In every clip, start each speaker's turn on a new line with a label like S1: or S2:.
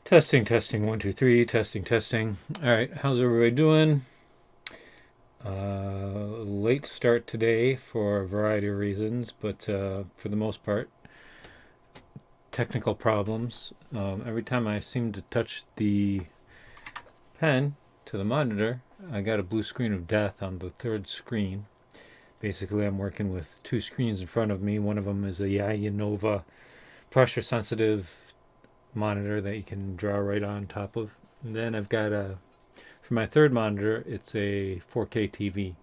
S1: Testing, testing, one, two, three, testing, testing. All right, how's everybody doing? Late start today for a variety of reasons, but for the most part, technical problems. Every time I seem to touch the pen to the monitor, I got a blue screen of death on the third screen. Basically, I'm working with two screens in front of me. One of them is a Yanova pressure sensitive monitor that you can draw right on top of. And then I've got for my third monitor, it's a 4K TV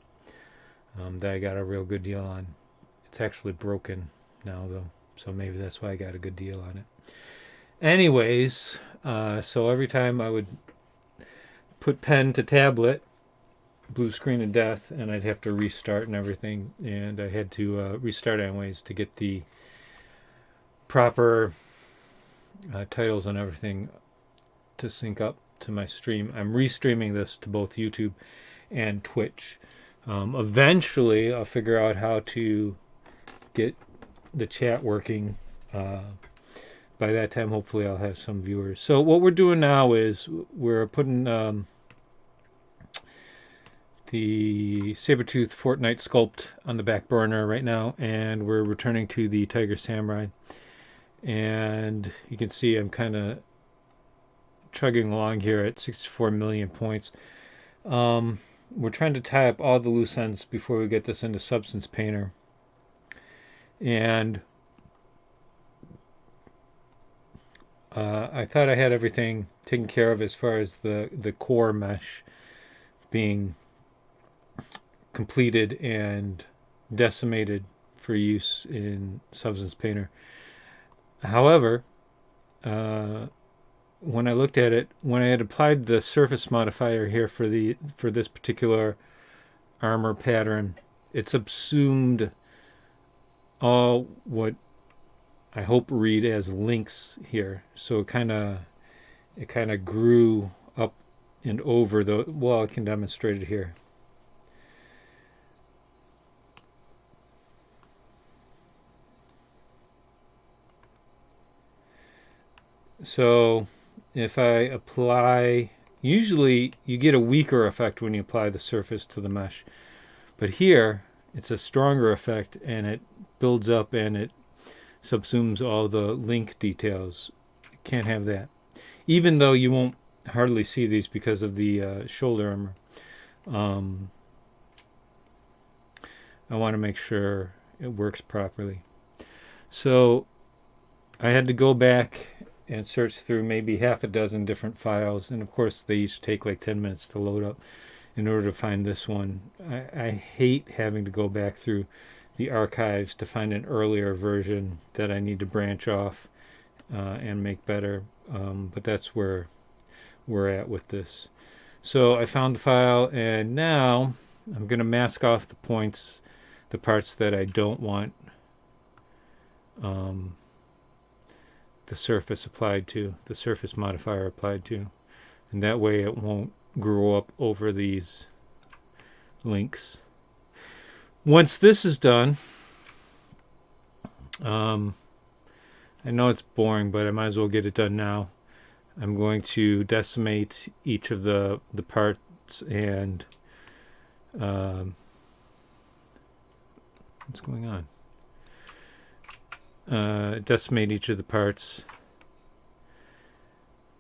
S1: that I got a real good deal on. It's actually broken now though, so maybe that's why I got a good deal on it. Anyways, so every time I would put pen to tablet, blue screen of death, and I'd have to restart and everything, and I had to restart anyways to get the proper titles and everything to sync up to my stream. I'm restreaming this to both YouTube and Twitch. Eventually, I'll figure out how to get the chat working. By that time, hopefully, I'll have some viewers. So what we're doing now is we're putting the Sabertooth Fortnite sculpt on the back burner right now, and we're returning to the Tiger Samurai. And you can see I'm kind of chugging along here at 64 million points. We're trying to tie up all the loose ends before we get this into Substance Painter. And I thought I had everything taken care of as far as the core mesh being completed and decimated for use in Substance Painter. However, when I looked at it, when I had applied the surface modifier here for this particular armor pattern, it subsumed all what I hope read as links here. So it kind of grew up and over the. Well, I can demonstrate it here. So if I apply, usually you get a weaker effect when you apply the surface to the mesh, but here it's a stronger effect and it builds up and it subsumes all the link details. Can't have that, even though you won't hardly see these because of the shoulder armor. I want to make sure it works properly. So I had to go back and search through maybe half a dozen different files, and of course they each take like 10 minutes to load up in order to find this one. I hate having to go back through the archives to find an earlier version that I need to branch off and make better, but that's where we're at with this. So I found the file, and now I'm going to mask off the points, the parts that I don't want the surface applied to, the surface modifier applied to, and that way it won't grow up over these links. Once this is done, I know it's boring, but I might as well get it done now. I'm going to decimate each of the parts and what's going on? Decimate each of the parts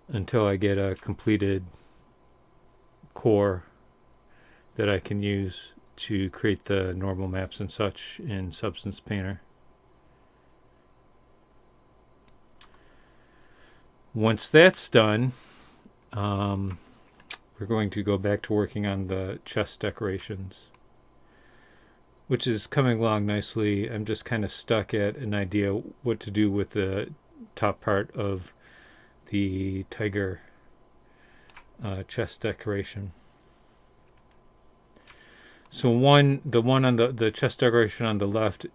S1: until I get a completed core that I can use to create the normal maps and such in Substance Painter. Once that's done, we're going to go back to working on the chest decorations, which is coming along nicely. I'm just kind of stuck at an idea what to do with the top part of the tiger chest decoration. So the one on the chest decoration on the left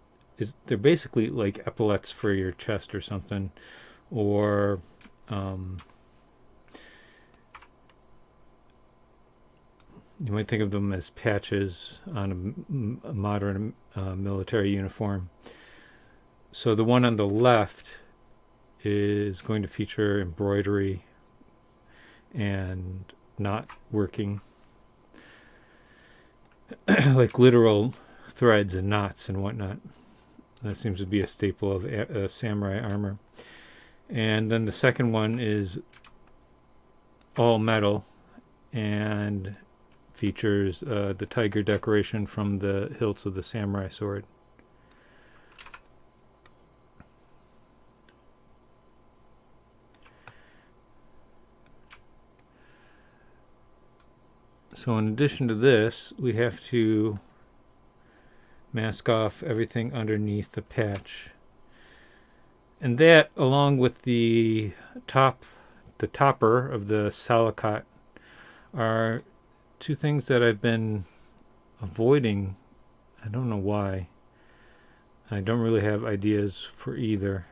S1: they're basically like epaulets for your chest or something, or you might think of them as patches on a modern military uniform. So the one on the left is going to feature embroidery and not working. Like literal threads and knots and whatnot. That seems to be a staple of samurai armor. And then the second one is all metal and features the tiger decoration from the hilts of the samurai sword. So in addition to this, we have to mask off everything underneath the patch. And that, along with the topper of the salakot, are two things that I've been avoiding. I don't know why. I don't really have ideas for either.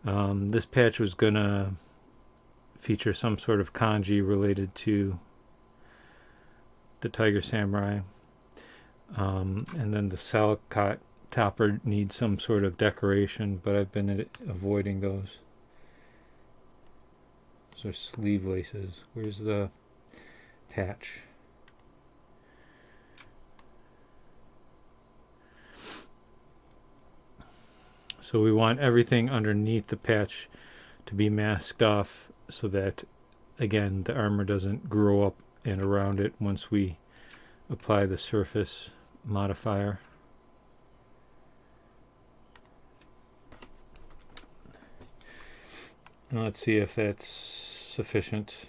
S1: This patch was gonna feature some sort of kanji related to the Tiger Samurai. And then the salakot topper needs some sort of decoration, but I've been avoiding those. Those are sleeve laces. Where's the patch? So we want everything underneath the patch to be masked off so that, again, the armor doesn't grow up and around it once we apply the surface modifier. Now let's see if that's sufficient.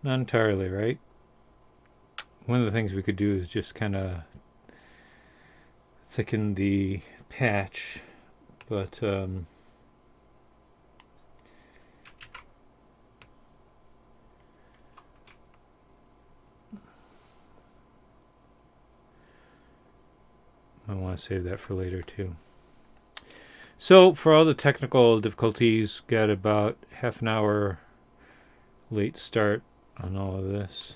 S1: Not entirely, right? One of the things we could do is just kind of thicken the patch, but I want to save that for later too. So for all the technical difficulties, got about half an hour late start on all of this.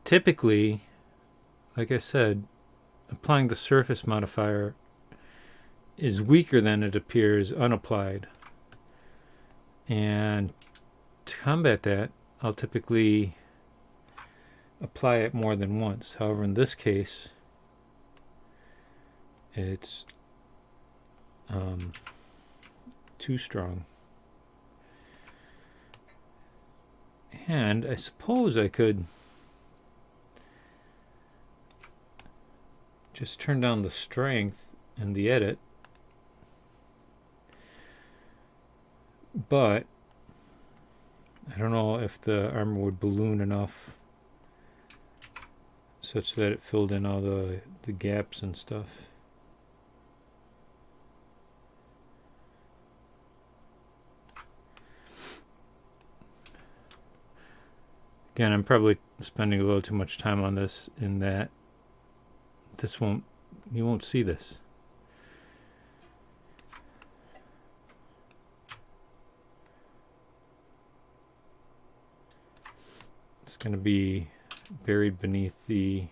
S1: Typically, like I said, applying the surface modifier is weaker than it appears unapplied. And to combat that, I'll typically apply it more than once. However, in this case, it's too strong. And I suppose I could just turn down the strength in the edit, but I don't know if the armor would balloon enough such that it filled in all the gaps and stuff. Again, I'm probably spending a little too much time on this in that you won't see this. It's going to be buried beneath the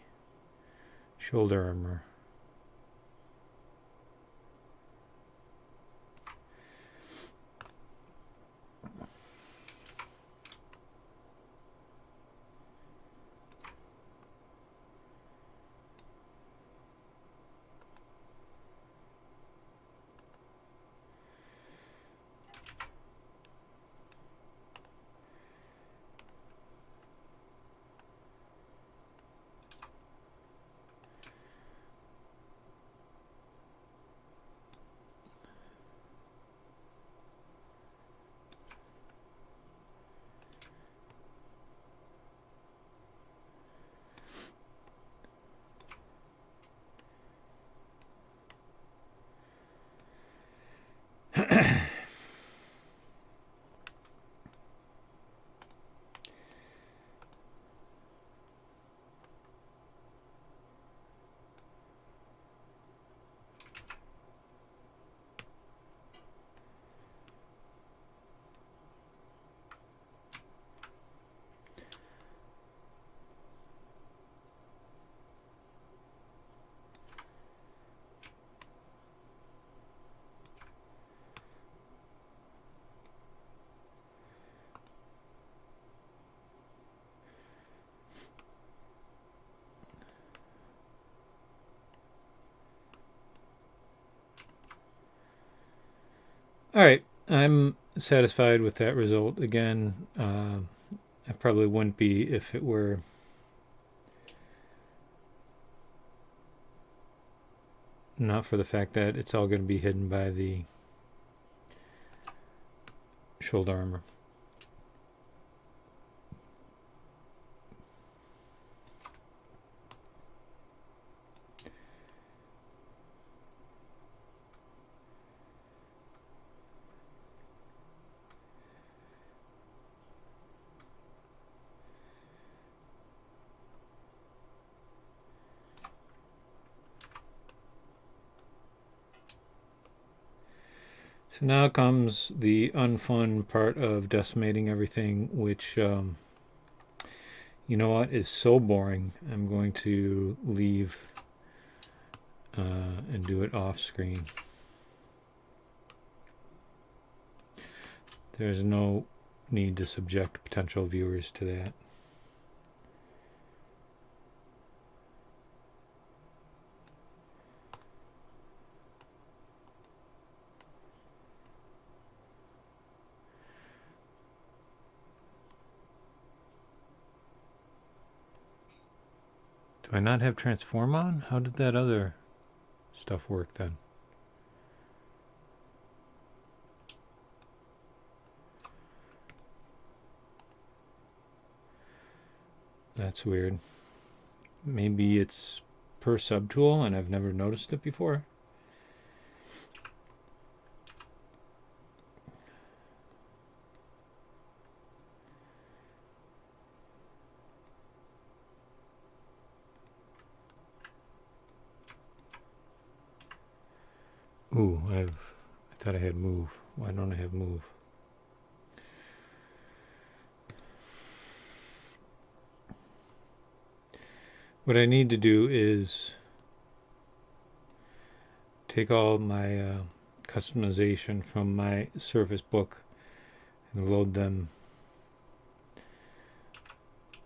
S1: shoulder armor. Alright, I'm satisfied with that result. Again, I probably wouldn't be if it were not for the fact that it's all going to be hidden by the shoulder armor. So now comes the unfun part of decimating everything, which, you know what, is so boring. I'm going to leave and do it off screen. There's no need to subject potential viewers to that. Do I not have transform on? How did that other stuff work then? That's weird. Maybe it's per subtool and I've never noticed it before. Ooh, I thought I had move. Why don't I have move? What I need to do is take all my customization from my Surface Book and load them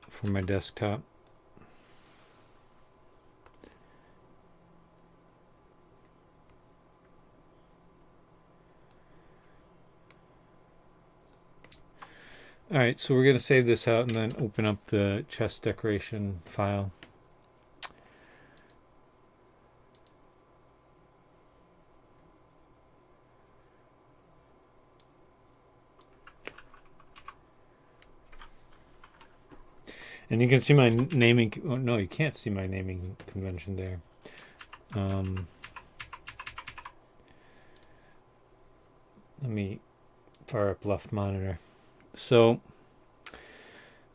S1: for my desktop. Alright, so we're going to save this out and then open up the chest decoration file. And you can see my naming... Oh, no, you can't see my naming convention there. Let me fire up left monitor. So,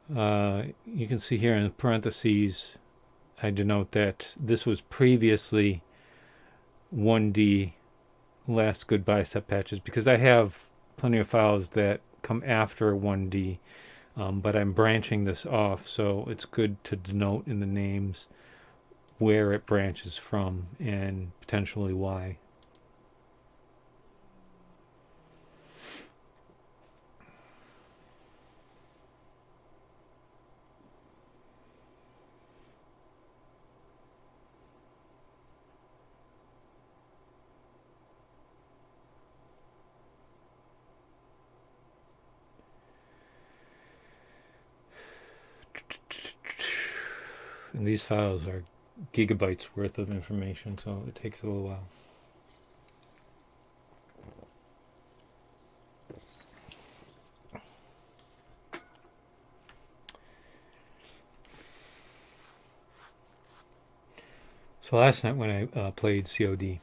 S1: you can see here in parentheses, I denote that this was previously 1D last good bicep patches, because I have plenty of files that come after 1D. But I'm branching this off, so it's good to denote in the names where it branches from and potentially why. And these files are gigabytes worth of information, so it takes a little while. So last night when I played COD,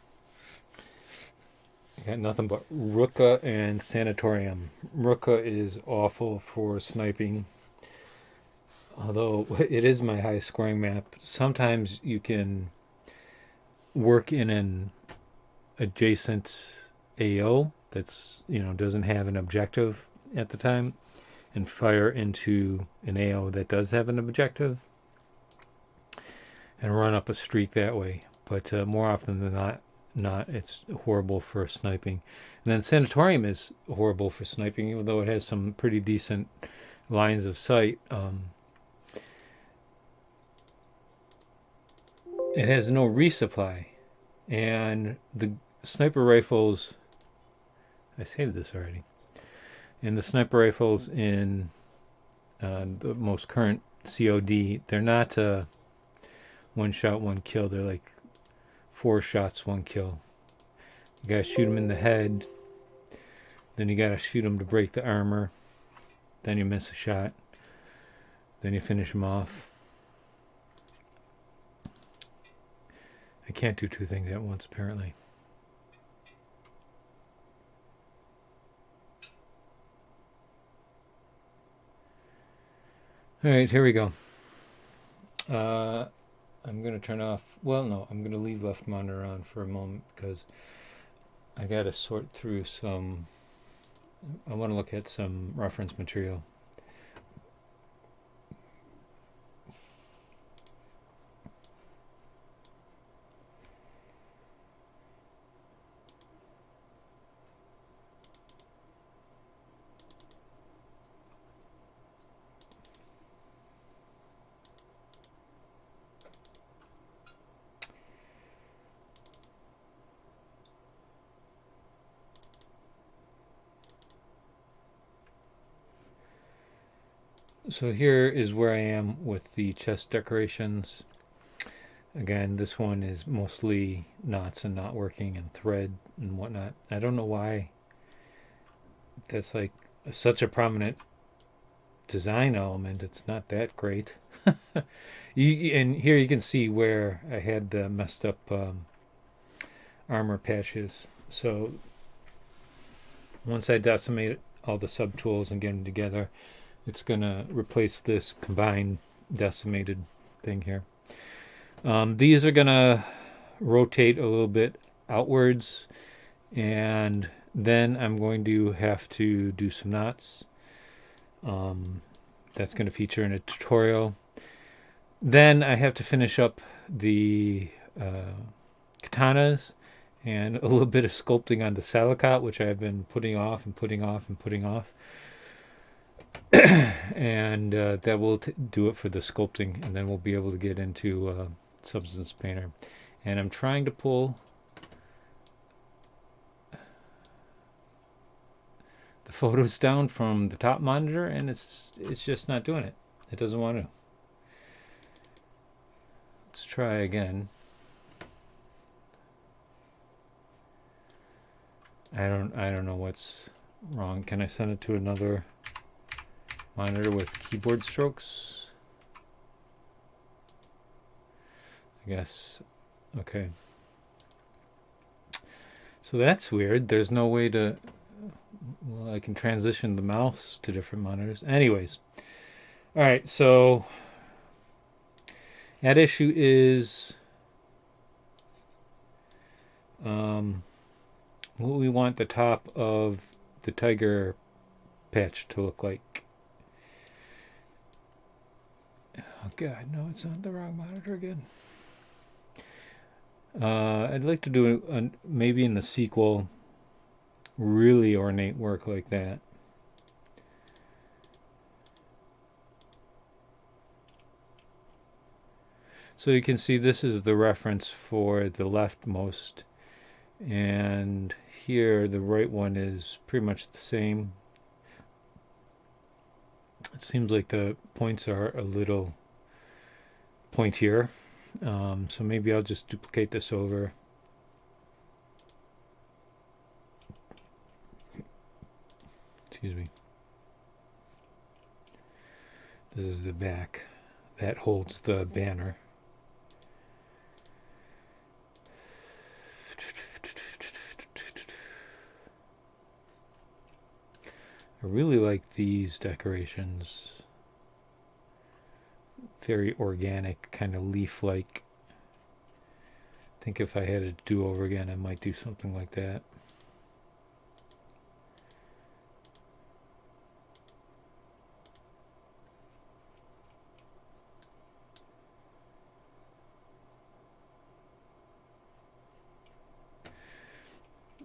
S1: I got nothing but Ruka and Sanatorium. Ruka is awful for sniping. Although it is my highest scoring map, sometimes you can work in an adjacent AO that's, doesn't have an objective at the time and fire into an AO that does have an objective and run up a streak that way. But more often than not, it's horrible for sniping. And then Sanatorium is horrible for sniping, even though it has some pretty decent lines of sight. It has no resupply, and the sniper rifles, I saved this already. And the sniper rifles in the most current COD, they're not one shot, one kill. They're like 4 shots, 1 kill. You gotta shoot them in the head. Then you gotta shoot them to break the armor. Then you miss a shot. Then you finish them off. I can't do 2 things at once, apparently. Alright, here we go. I'm going to turn off... Well, no, I'm going to leave left monitor on for a moment because I got to sort through some... I want to look at some reference material. So here is where I am with the chest decorations. Again, this one is mostly knots and not working and thread and whatnot. I don't know why that's like such a prominent design element. It's not that great. And here you can see where I had the messed up armor patches. So once I decimate all the subtools and get them together, it's going to replace this combined decimated thing here. These are going to rotate a little bit outwards, and then I'm going to have to do some knots. That's going to feature in a tutorial. Then I have to finish up the katanas and a little bit of sculpting on the salicot, which I've been putting off and putting off and putting off. And that will do it for the sculpting, and then we'll be able to get into Substance Painter. And I'm trying to pull the photos down from the top monitor, and it's just not doing it. It doesn't want to. Let's try again. I don't know what's wrong. Can I send it to another monitor with keyboard strokes? I guess. Okay. So that's weird. There's no way to... Well, I can transition the mouse to different monitors. Anyways. Alright, so... That issue is... what we want the top of the tiger patch to look like. Oh god, no, it's on the wrong monitor again. I'd like to do maybe in the sequel really ornate work like that. So you can see this is the reference for the leftmost, and here the right one is pretty much the same. It seems like the points are a little pointier, so maybe I'll just duplicate this over. Excuse me. This is the back that holds the banner. I really like these decorations. Very organic, kind of leaf-like. I think if I had a do-over again, I might do something like that.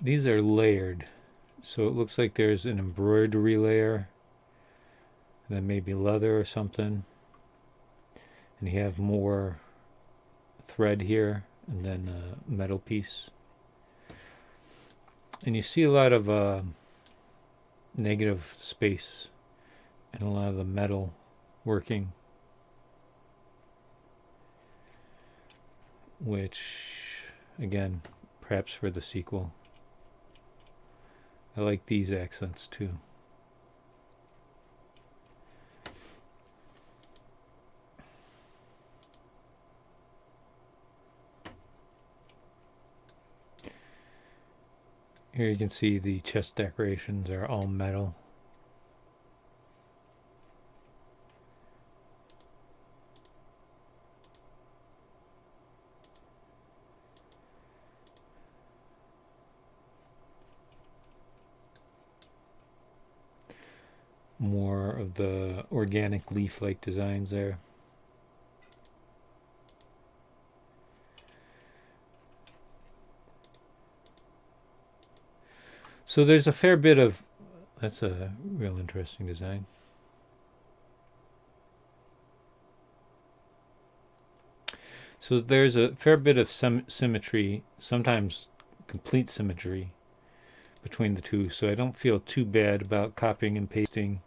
S1: These are layered. So it looks like there's an embroidery layer, and then maybe leather or something. And you have more thread here, and then a metal piece. And you see a lot of negative space and a lot of the metal working, which, again, perhaps for the sequel. I like these accents too. Here you can see the chest decorations are all metal. More of the organic leaf-like designs there. So there's a fair bit of, that's a real interesting design. So there's a fair bit of symmetry, sometimes complete symmetry between the two, so I don't feel too bad about copying and pasting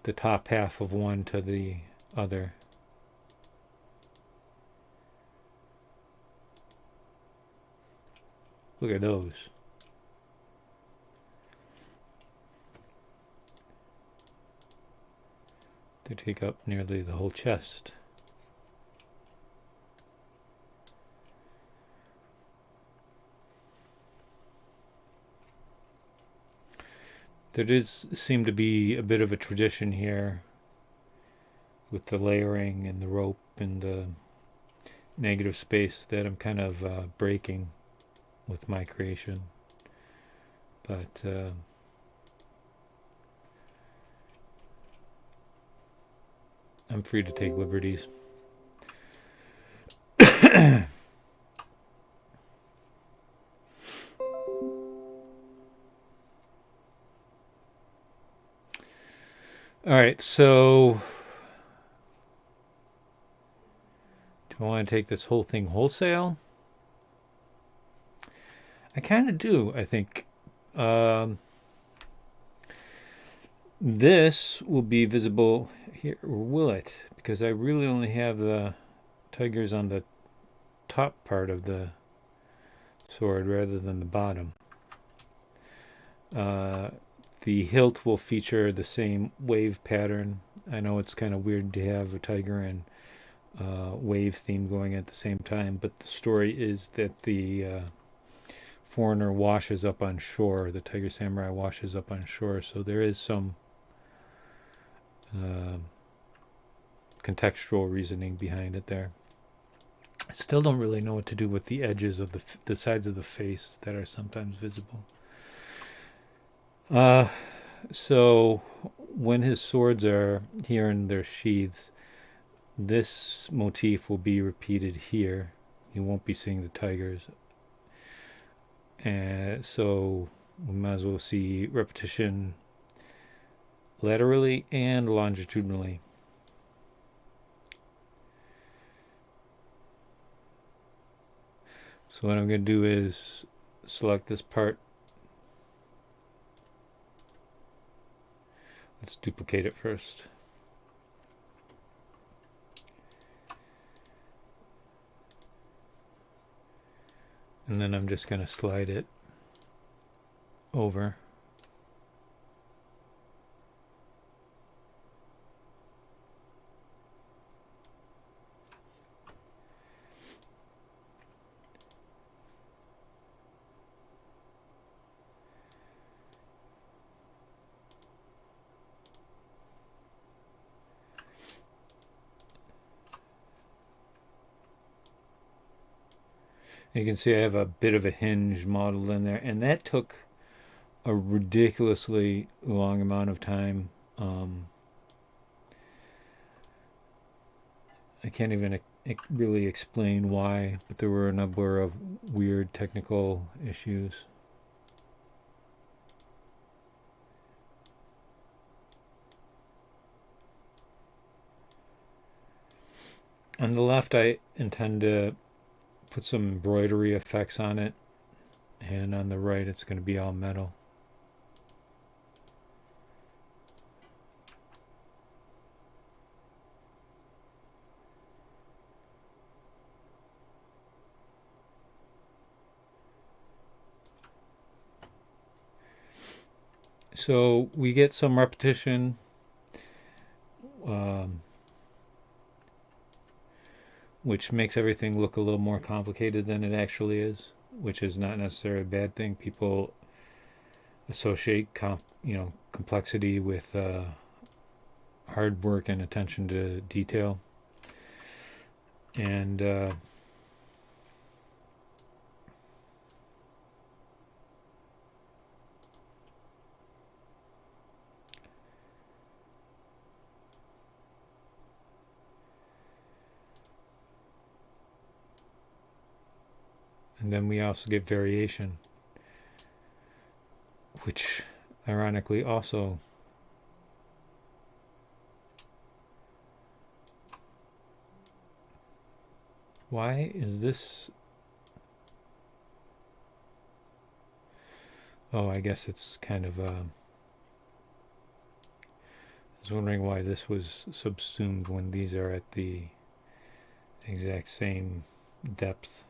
S1: the top half of one to the other. Look at those. They take up nearly the whole chest. There does seem to be a bit of a tradition here with the layering and the rope and the negative space that I'm kind of breaking with my creation. But I'm free to take liberties. All right, so do I want to take this whole thing wholesale? I kind of do, I think. This will be visible here, or will it? Because I really only have the tigers on the top part of the sword rather than the bottom. The hilt will feature the same wave pattern. I know it's kind of weird to have a tiger and wave theme going at the same time, but the story is that the foreigner washes up on shore. The tiger samurai washes up on shore, so there is some contextual reasoning behind it there. I still don't really know what to do with the edges of the sides of the face that are sometimes visible. So when his swords are here in their sheaths, this motif will be repeated here. You won't be seeing the tigers. And so we might as well see repetition laterally and longitudinally. So what I'm going to do is select this part. Let's duplicate it first. And then I'm just going to slide it over. You can see I have a bit of a hinge modeled in there, and that took a ridiculously long amount of time. I can't even really explain why, but there were a number of weird technical issues. On the left, I intend to put some embroidery effects on it, and on the right it's going to be all metal. So we get some repetition, um, which makes everything look a little more complicated than it actually is, which is not necessarily a bad thing. People associate complexity with hard work and attention to detail, and then we also get variation, which ironically also why is this? Oh, I guess it's kind of I was wondering why this was subsumed when these are at the exact same depth.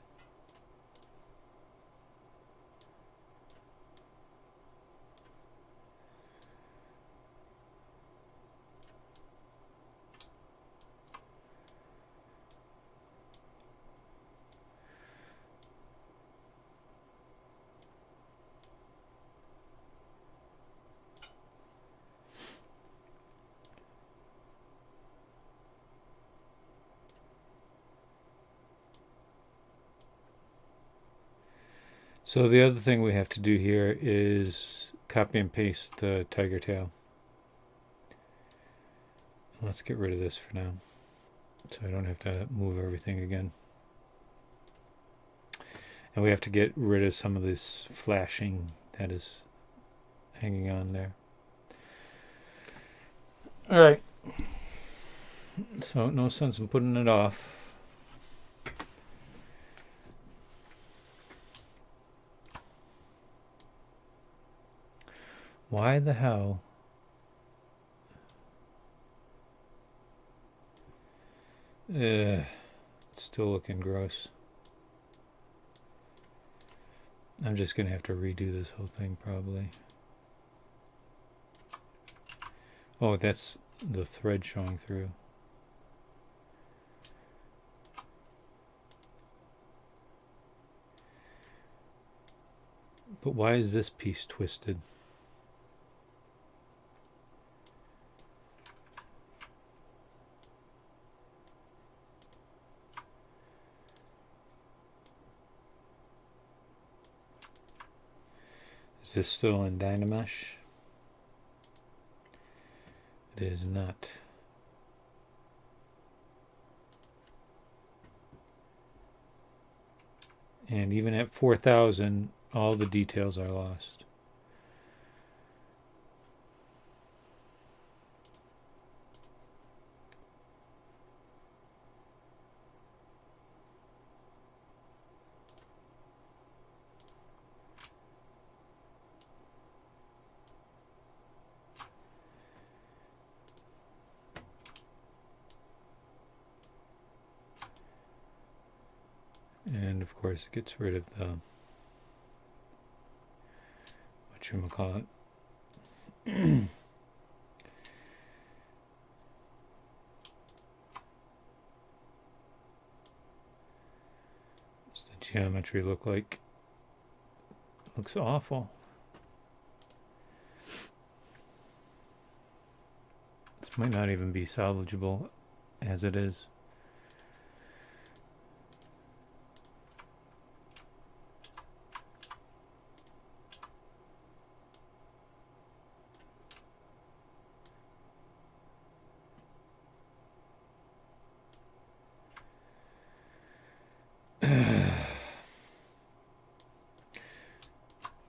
S1: So the other thing we have to do here is copy and paste the tiger tail. Let's get rid of this for now, so I don't have to move everything again. And we have to get rid of some of this flashing that is hanging on there. Alright, so no sense in putting it off. Why the hell? It's still looking gross. I'm just gonna have to redo this whole thing probably. Oh, that's the thread showing through. But why is this piece twisted? Is this still in Dynamesh? It is not. And even at 4,000, all the details are lost. And of course it gets rid of the whatchamacallit. What's the geometry look like? Looks awful. This might not even be salvageable as it is.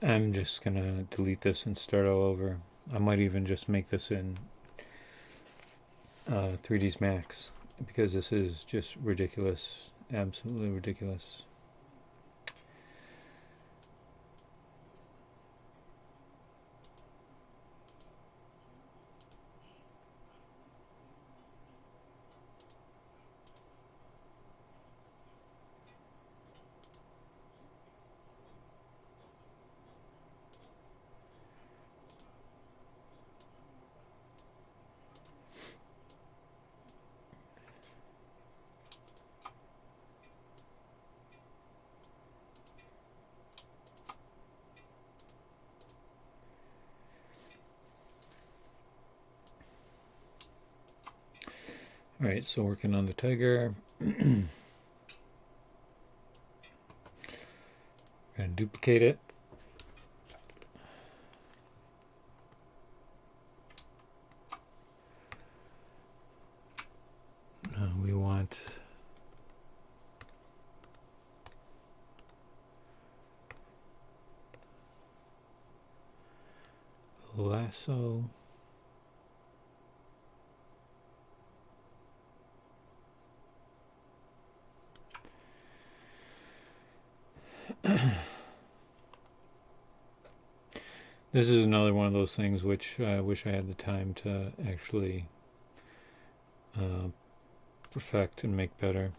S1: I'm just gonna delete this and start all over. I might even just make this in 3ds Max, because this is just ridiculous, absolutely ridiculous. Alright, so working on the tiger. Gonna duplicate it. We want a lasso. This is another one of those things which I wish I had the time to actually perfect and make better.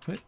S1: What?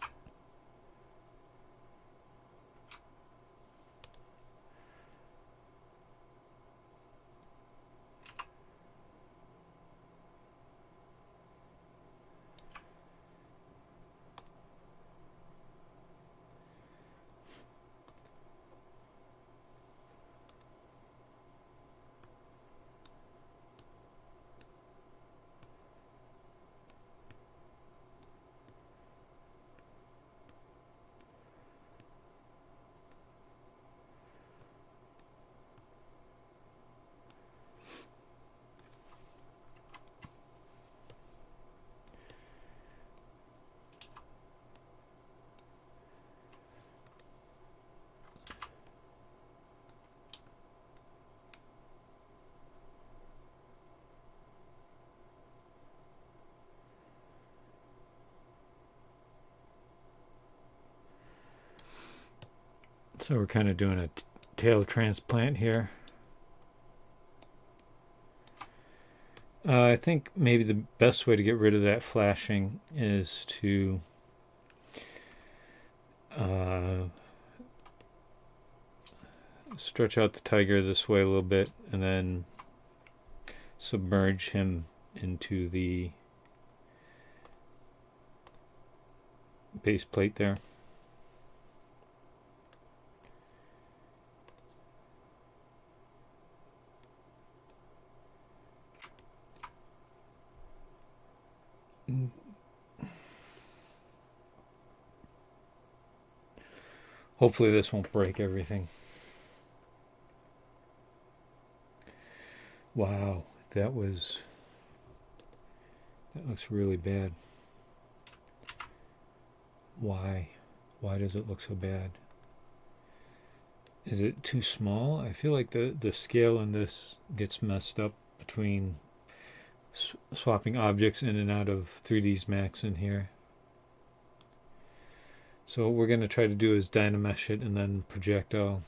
S1: So we're kind of doing a tail transplant here. I think maybe the best way to get rid of that flashing is to stretch out the tiger this way a little bit and then submerge him into the base plate there. Hopefully this won't break everything. Wow, that looks really bad. Why? Why does it look so bad? Is it too small? I feel like the scale in this gets messed up between swapping objects in and out of 3ds Max in here. So what we're going to try to do is Dynamesh it and then projectile.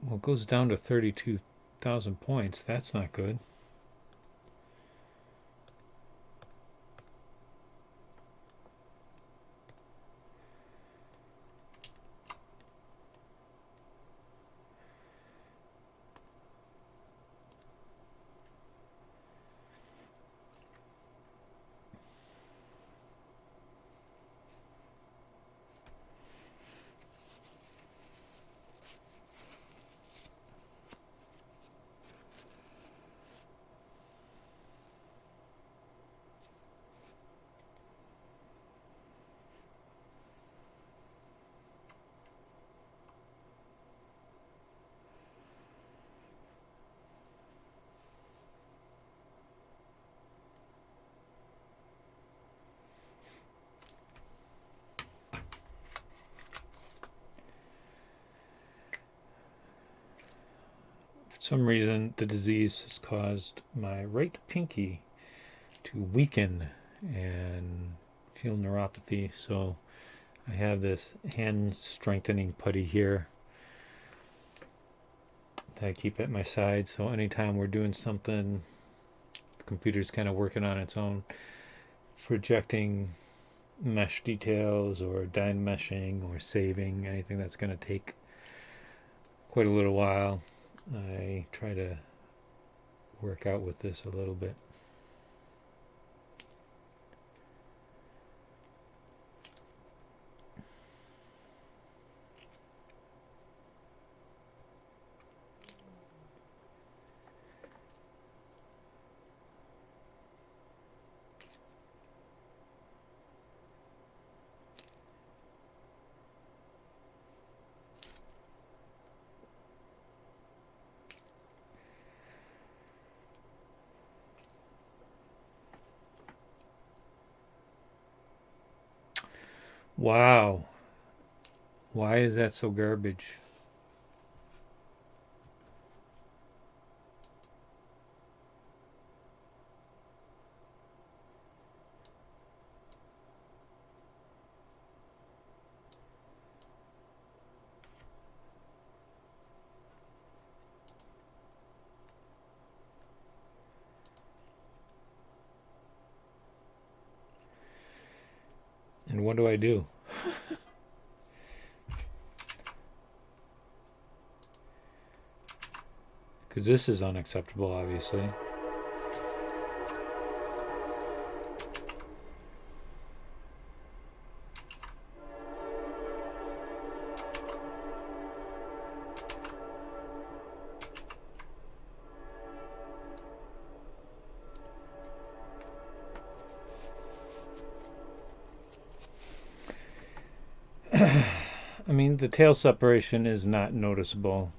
S1: Well, it goes down to 32,000 points. That's not good. some reason the disease has caused my right pinky to weaken and feel neuropathy, so I have this hand strengthening putty here that I keep at my side, so anytime we're doing something, the computer's kind of working on its own, projecting mesh details or dyne meshing or saving anything that's going to take quite a little while, I try to work out with this a little bit. Wow. Why is that so garbage? And what do I do? Because this is unacceptable, obviously. I mean, the tail separation is not noticeable.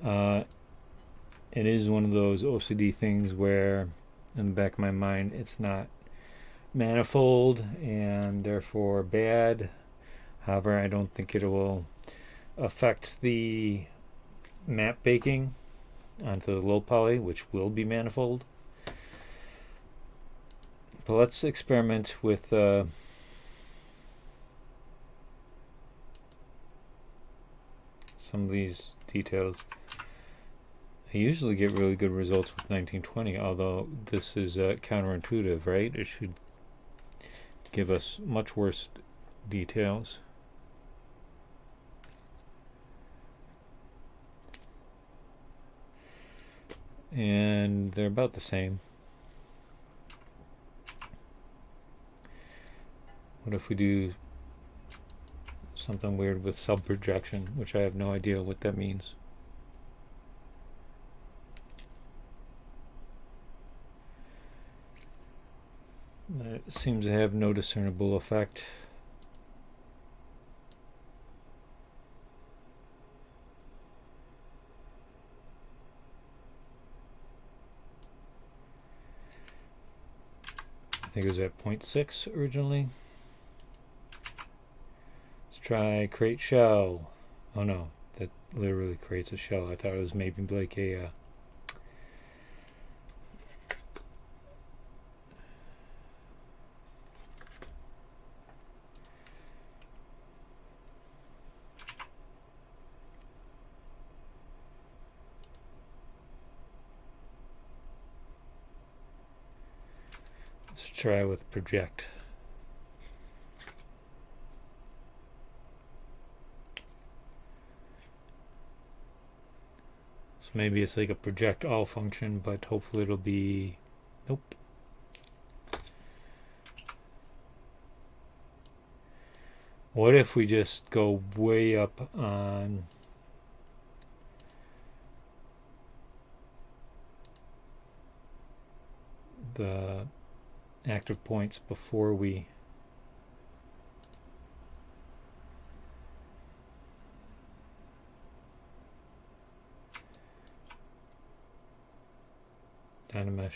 S1: It is one of those OCD things where, in the back of my mind, it's not manifold and therefore bad. However, I don't think it will affect the map baking onto the low poly, which will be manifold. But let's experiment with some of these details. I usually get really good results with 1920, although this is counterintuitive, right? It should give us much worse details. And they're about the same. What if we do something weird with sub-projection, which I have no idea what that means? It seems to have no discernible effect. I think it was at 0.6 originally. Let's try create shell. Oh no, that literally creates a shell. I thought it was maybe like a try with project. So maybe it's like a project all function, but hopefully it'll be, nope. What if we just go way up on the active points before we Dynamesh.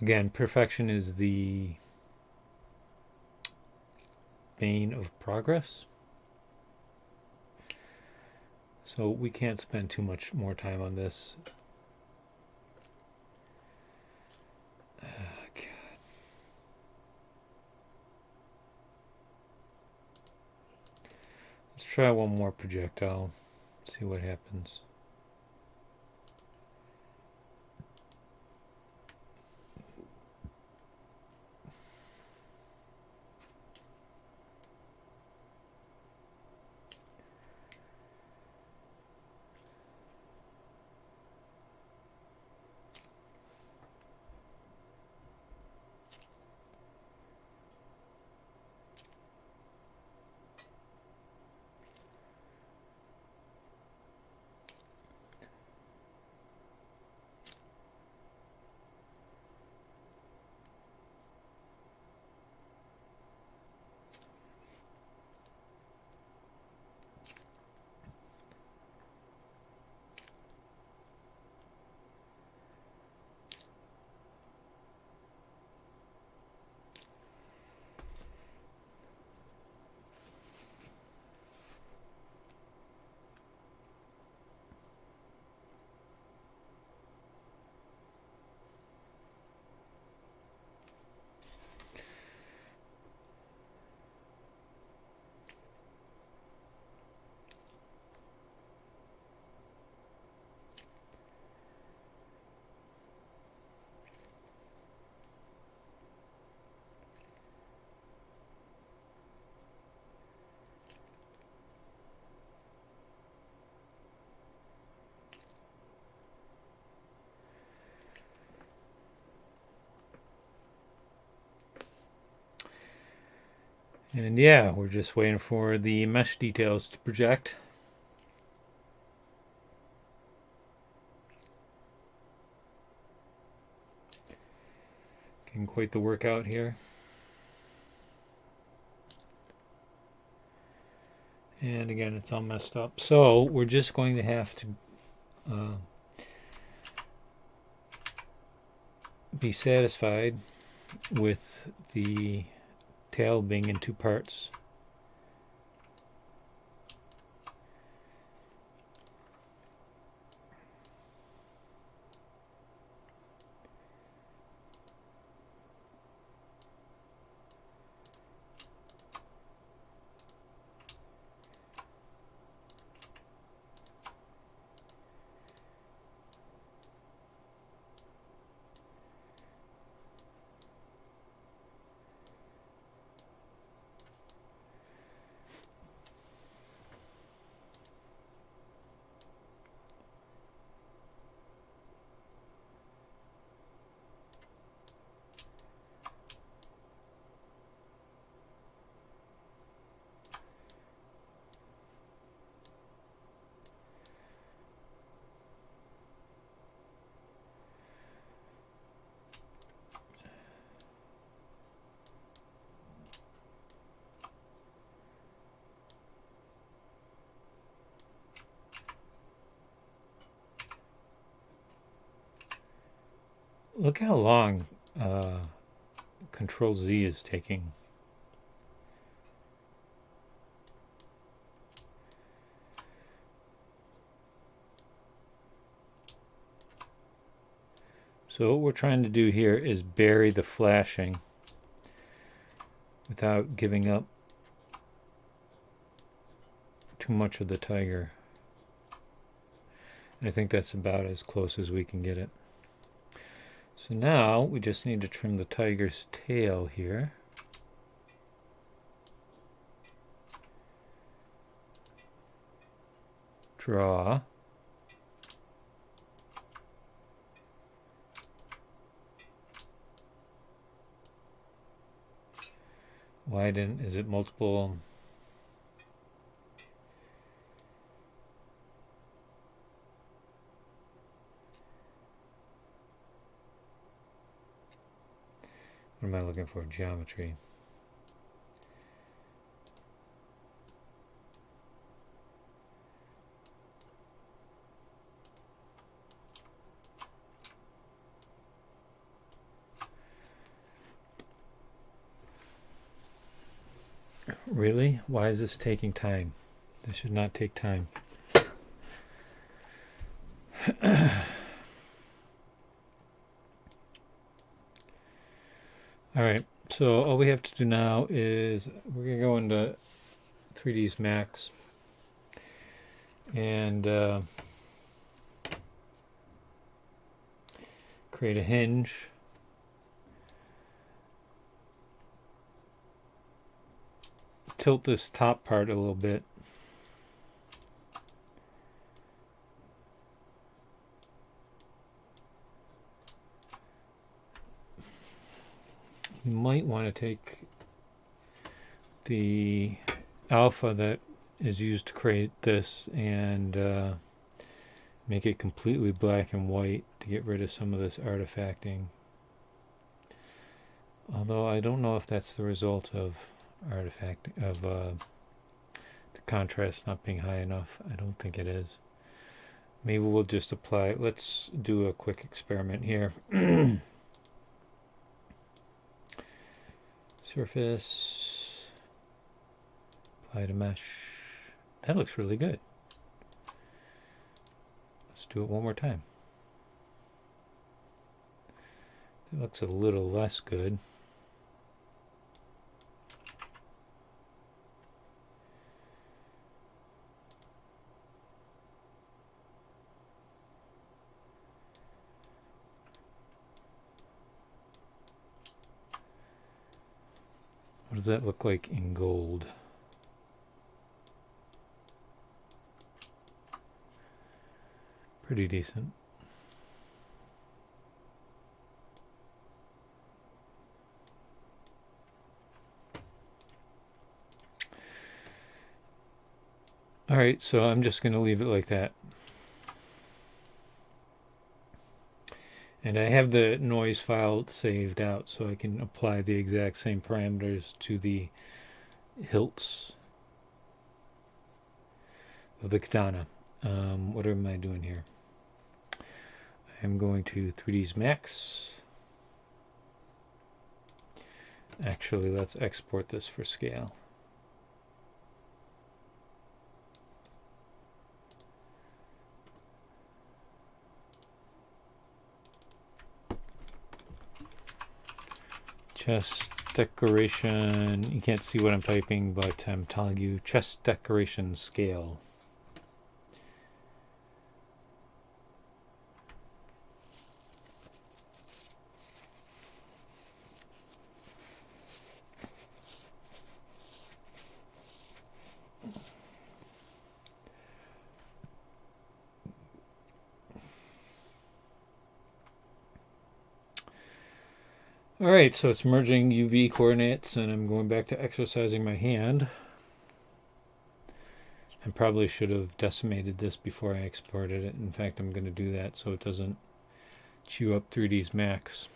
S1: Again, perfection is the bane of progress. So we can't spend too much more time on this. God. Let's try one more projectile. See what happens. And yeah, we're just waiting for the mesh details to project. Getting quite the workout here. And again, it's all messed up. So we're just going to have to be satisfied with the tail being in two parts. Look how long Control Z is taking. So what we're trying to do here is bury the flashing without giving up too much of the tiger. And I think that's about as close as we can get it. So now we just need to trim the tiger's tail here. Draw. Widen, is it multiple? What am I looking for? Geometry. Really? Why is this taking time? This should not take time. Alright, so all we have to do now is we're going to go into 3ds Max and create a hinge. Tilt this top part a little bit. You might want to take the alpha that is used to create this and make it completely black and white to get rid of some of this artifacting. Although I don't know if that's the result of the contrast not being high enough. I don't think it is. Maybe we'll just apply. Let's do a quick experiment here. Surface, apply to mesh. That looks really good. Let's do it one more time. It looks a little less good. What does that look like in gold? Pretty decent. Alright, so I'm just going to leave it like that. And I have the noise file saved out so I can apply the exact same parameters to the hilts of the katana. What am I doing here? I'm going to 3ds Max. Actually, let's export this for scale. Chest decoration. You can't see what I'm typing, but I'm telling you, chest decoration scale. Alright, so it's merging UV coordinates and I'm going back to exercising my hand. I probably should have decimated this before I exported it. In fact, I'm going to do that so it doesn't chew up 3ds Max.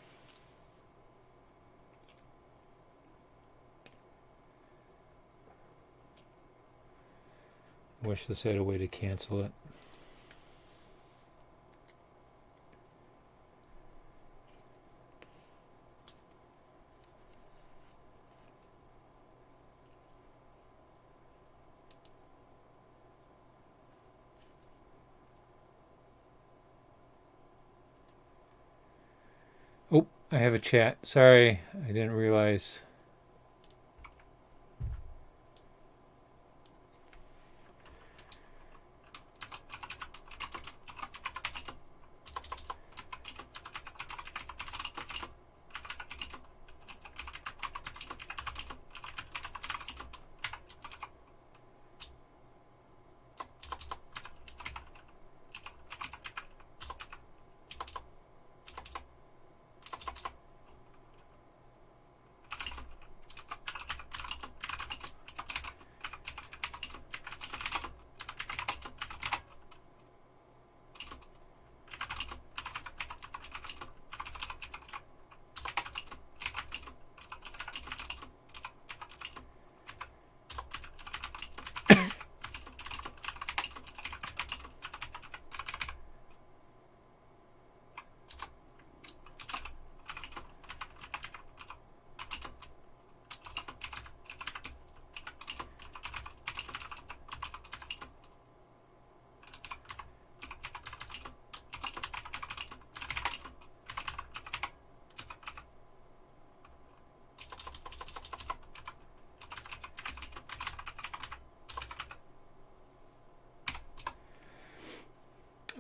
S1: I wish this had a way to cancel it. Oh, I have a chat. Sorry, I didn't realize.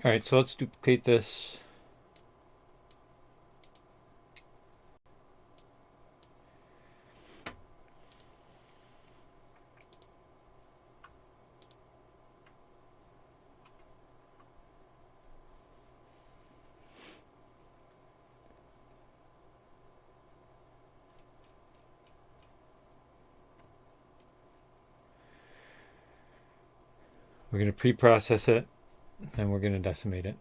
S1: Alright, so let's duplicate this. We're going to pre-process it, and we're going to decimate it.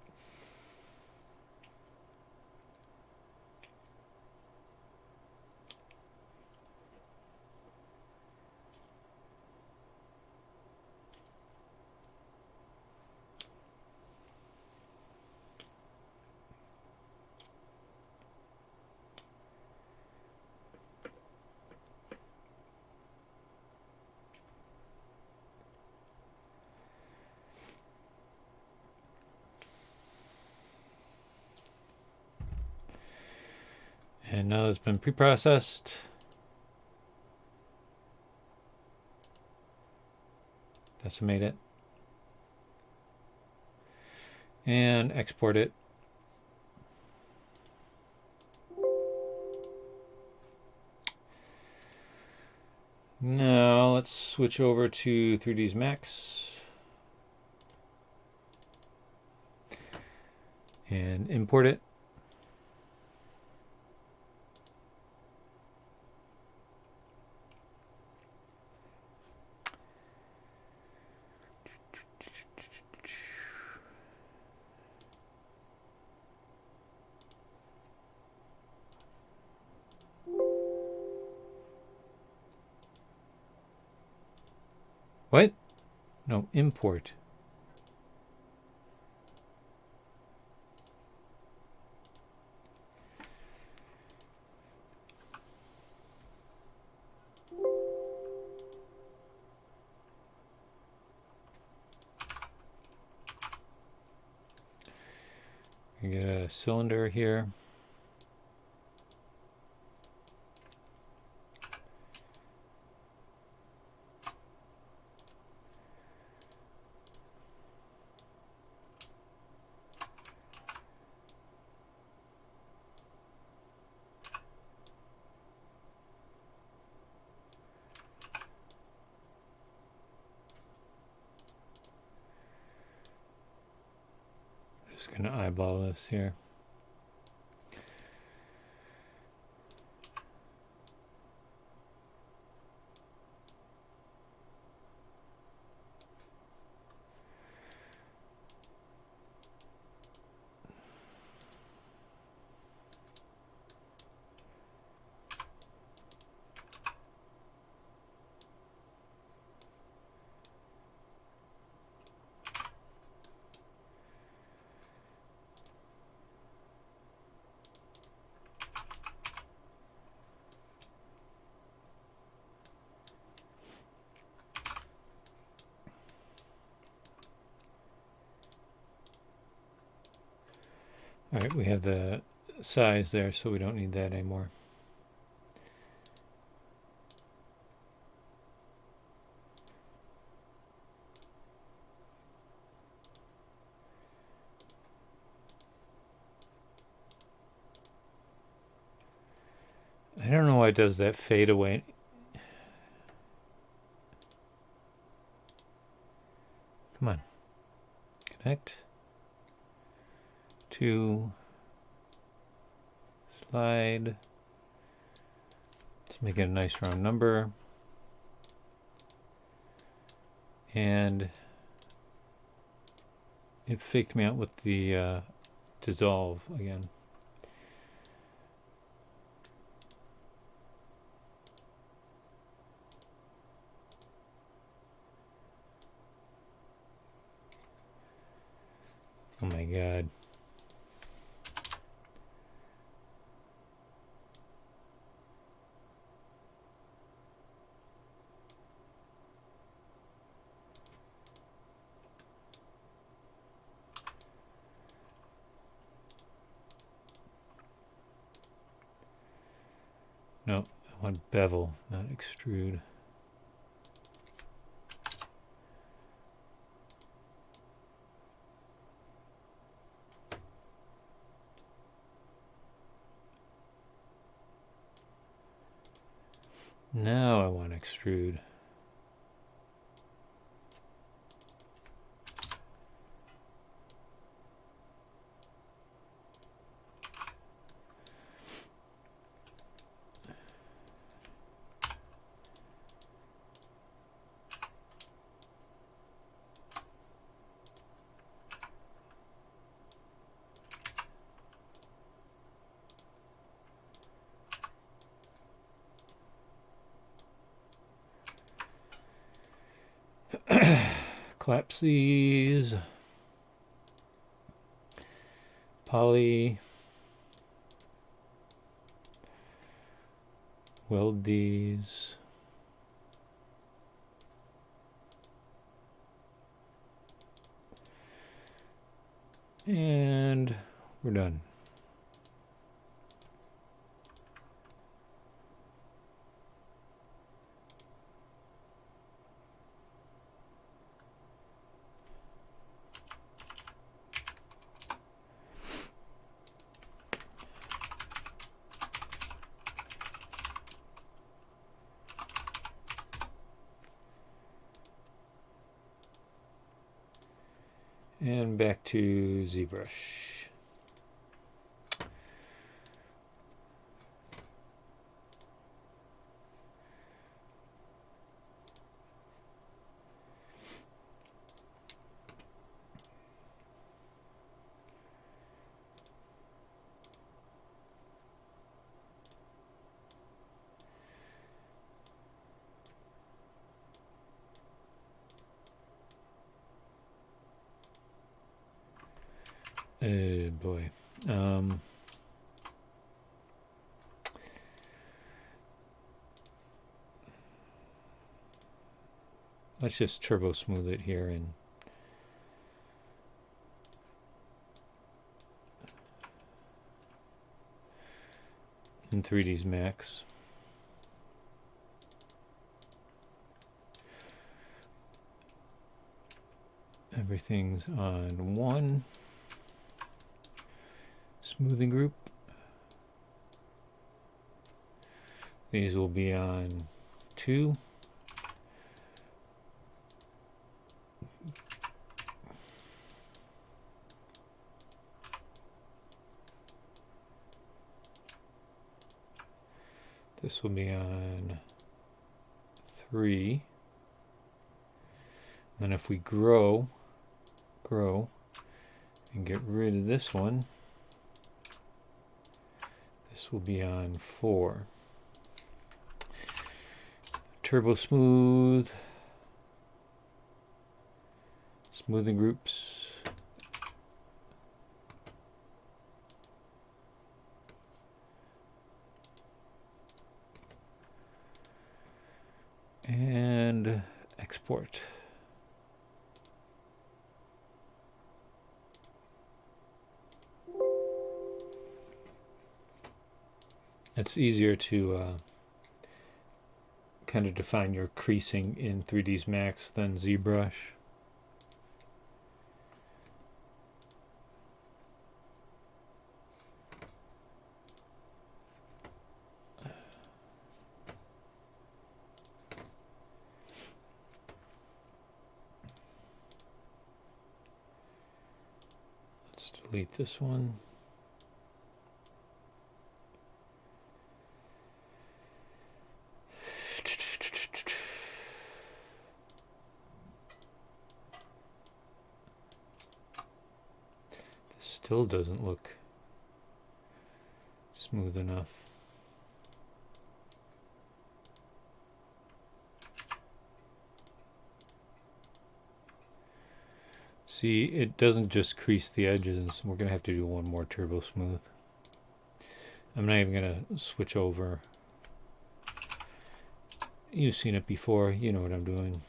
S1: And now it's been pre-processed. Decimate it. And export it. Now let's switch over to 3ds Max. And import it. What? No, import. We get a cylinder here. Just going to eyeball this here. All right, we have the size there, so we don't need that anymore. I don't know why it does that fade away. Come on. Connect. To slide. Let's make it a nice round number. And it faked me out with the dissolve again. Oh my god. No, I want bevel, not extrude. Now I want to extrude. Collapse, poly, weld these, and we're done. And back to Zbrush. Oh boy. Let's just turbo smooth it here in in 3ds Max. Everything's on 1 smoothing group. These will be on 2. This will be on 3. Then if we grow and get rid of this one, this will be on 4. Turbo smooth, smoothing groups. And export. It's easier to kind of define your creasing in 3ds Max than Zbrush. Let's delete this one. Still doesn't look smooth enough. See, it doesn't just crease the edges. We're going to have to do one more turbo smooth. I'm not even going to switch over. You've seen it before. You know what I'm doing.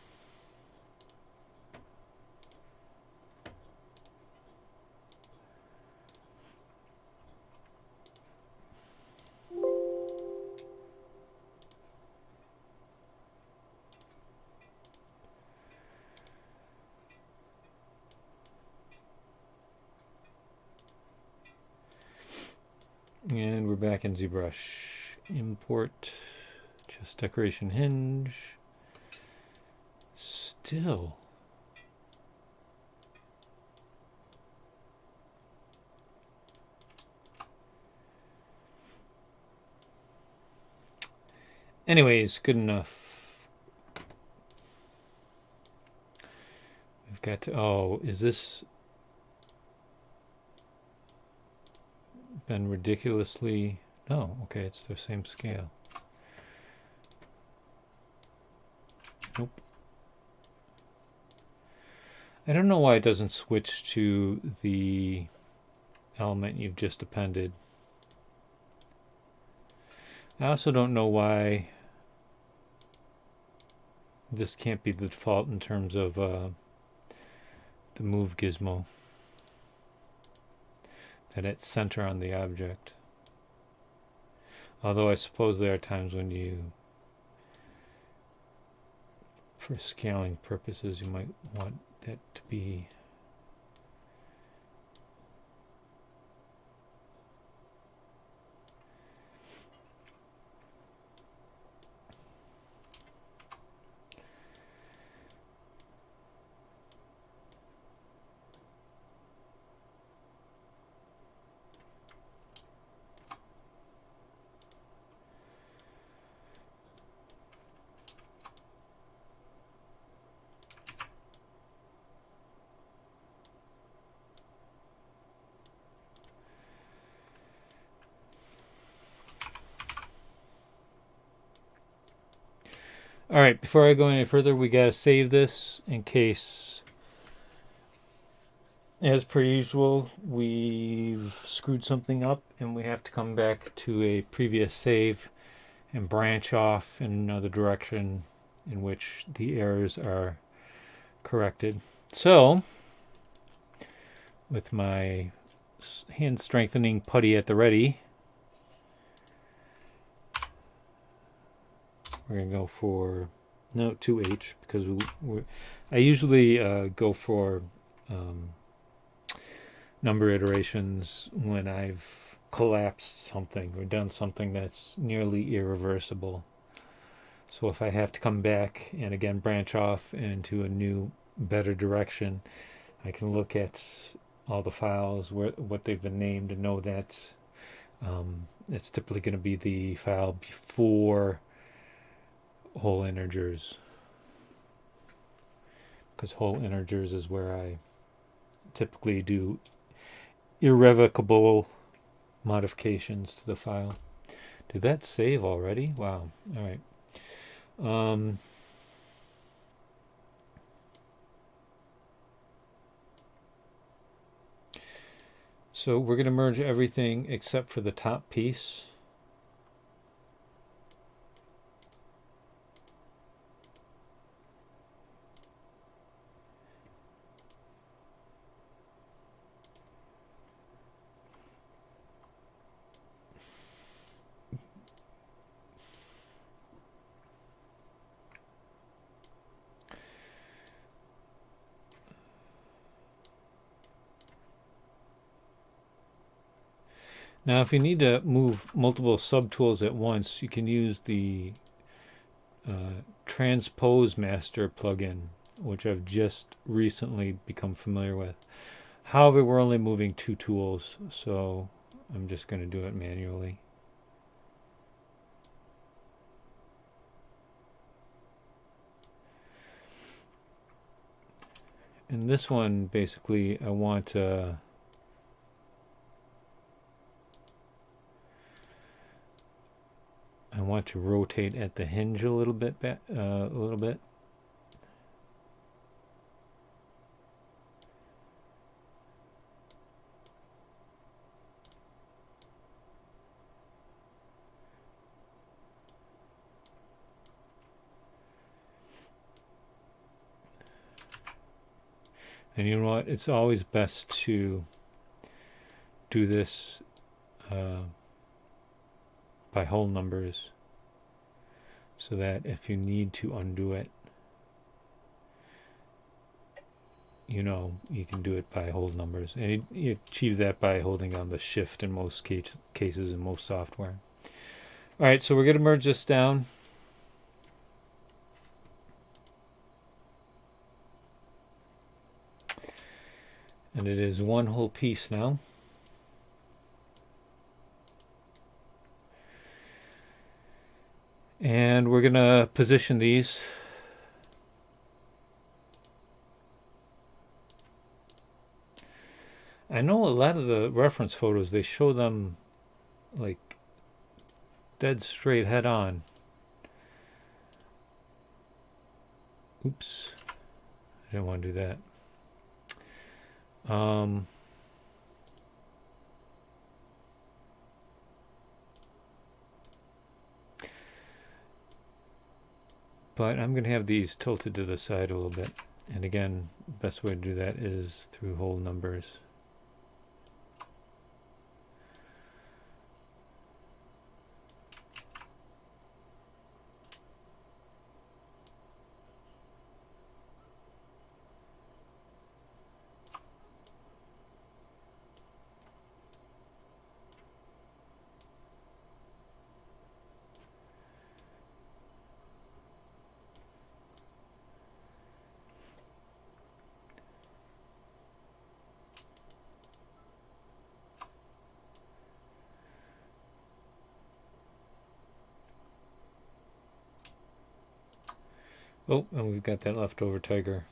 S1: And we're back in ZBrush. Import Just decoration hinge. Still. Anyways, good enough. We've got to, oh, is this been ridiculously, no, okay, it's the same scale. Nope. I don't know why it doesn't switch to the element you've just appended. I also don't know why this can't be the default in terms of the move gizmo. That it's center on the object. Although I suppose there are times when you, for scaling purposes, you might want that to be Alright, before I go any further, we gotta save this in case, as per usual, we've screwed something up and we have to come back to a previous save and branch off in another direction in which the errors are corrected. So, with my hand strengthening putty at the ready, we're going to go for, no, 2H, because I usually go for number iterations when I've collapsed something or done something that's nearly irreversible. So if I have to come back and again branch off into a new, better direction, I can look at all the files, what they've been named, and know that it's typically going to be the file before whole integers, because whole integers is where I typically do irrevocable modifications to the file. Did that save already? Wow. All right. So we're going to merge everything except for the top piece. Now, if you need to move multiple subtools at once, you can use the Transpose Master plugin, which I've just recently become familiar with. However, we're only moving 2 tools, so I'm just going to do it manually. And this one, basically, I want to rotate at the hinge a little bit, And you know what? It's always best to do this by whole numbers, so that if you need to undo it, you know you can do it by whole numbers. And you achieve that by holding on the shift in most cases in most software. Alright, so we're going to merge this down. And it is one whole piece now. And we're going to position these. I know a lot of the reference photos, they show them like dead straight head on. Oops. I didn't want to do that. But I'm going to have these tilted to the side a little bit. And again, the best way to do that is through whole numbers. Oh, and we've got that leftover tiger.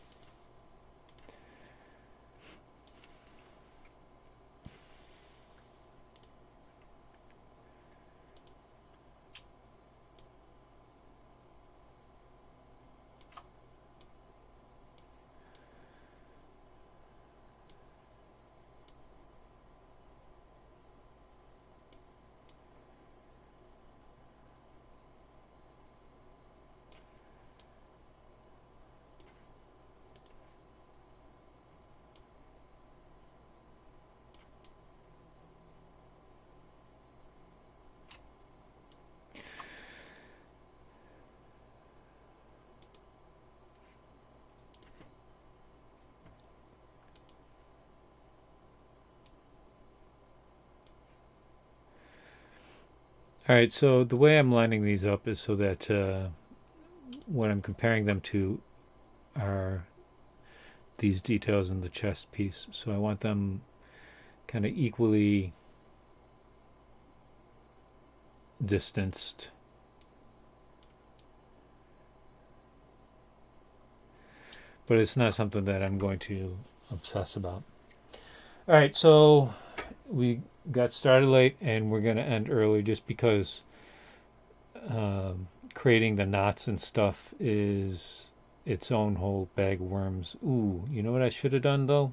S1: Alright, so the way I'm lining these up is so that when I'm comparing them to are these details in the chest piece. So I want them kind of equally distanced. But it's not something that I'm going to obsess about. Alright, so we got started late and we're going to end early just because creating the knots and stuff is its own whole bag of worms. Ooh, you know what I should have done though?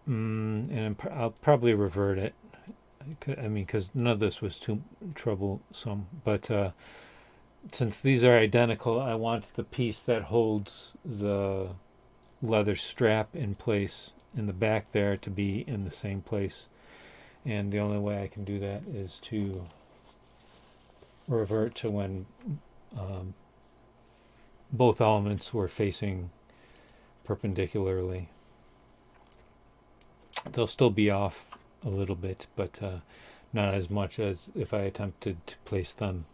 S1: And I'll probably revert it. I mean, because none of this was too troublesome. But since these are identical, I want the piece that holds the leather strap in place in the back there to be in the same place. And the only way I can do that is to revert to when both elements were facing perpendicularly. They'll still be off a little bit, but not as much as if I attempted to place them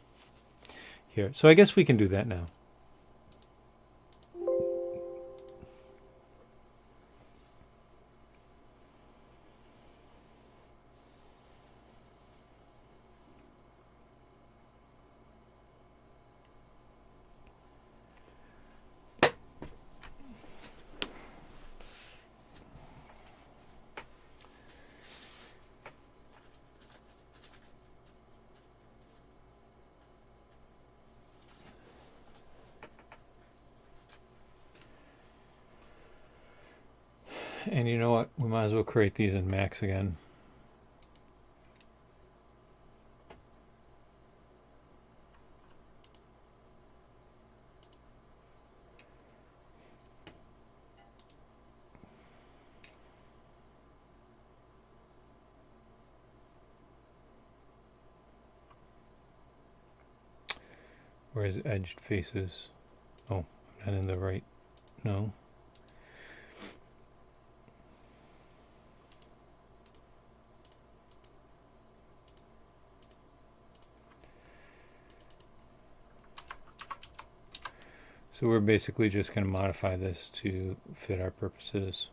S1: here. So I guess we can do that now. And you know what? We might as well create these in Max again. Where's edged faces? Oh, I'm not in the right. No. So we're basically just going to modify this to fit our purposes.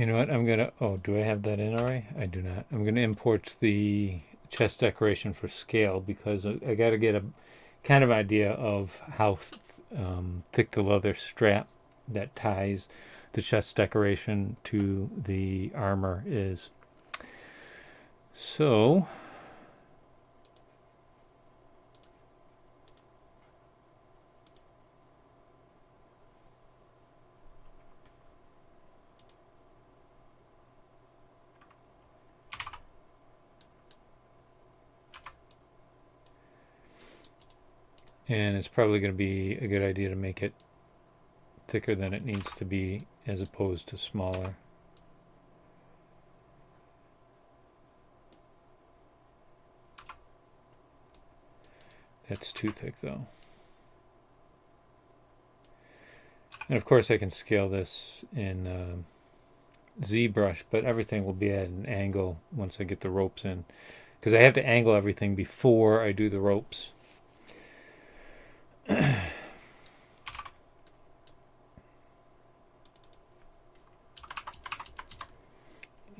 S1: You know what? I'm gonna. Oh, do I have that in already? I do not. I'm gonna import the chest decoration for scale because I got to get a kind of idea of how thick the leather strap that ties the chest decoration to the armor is. So and it's probably going to be a good idea to make it thicker than it needs to be as opposed to smaller. That's too thick though. And of course I can scale this in Zbrush, but everything will be at an angle once I get the ropes in, because I have to angle everything before I do the ropes.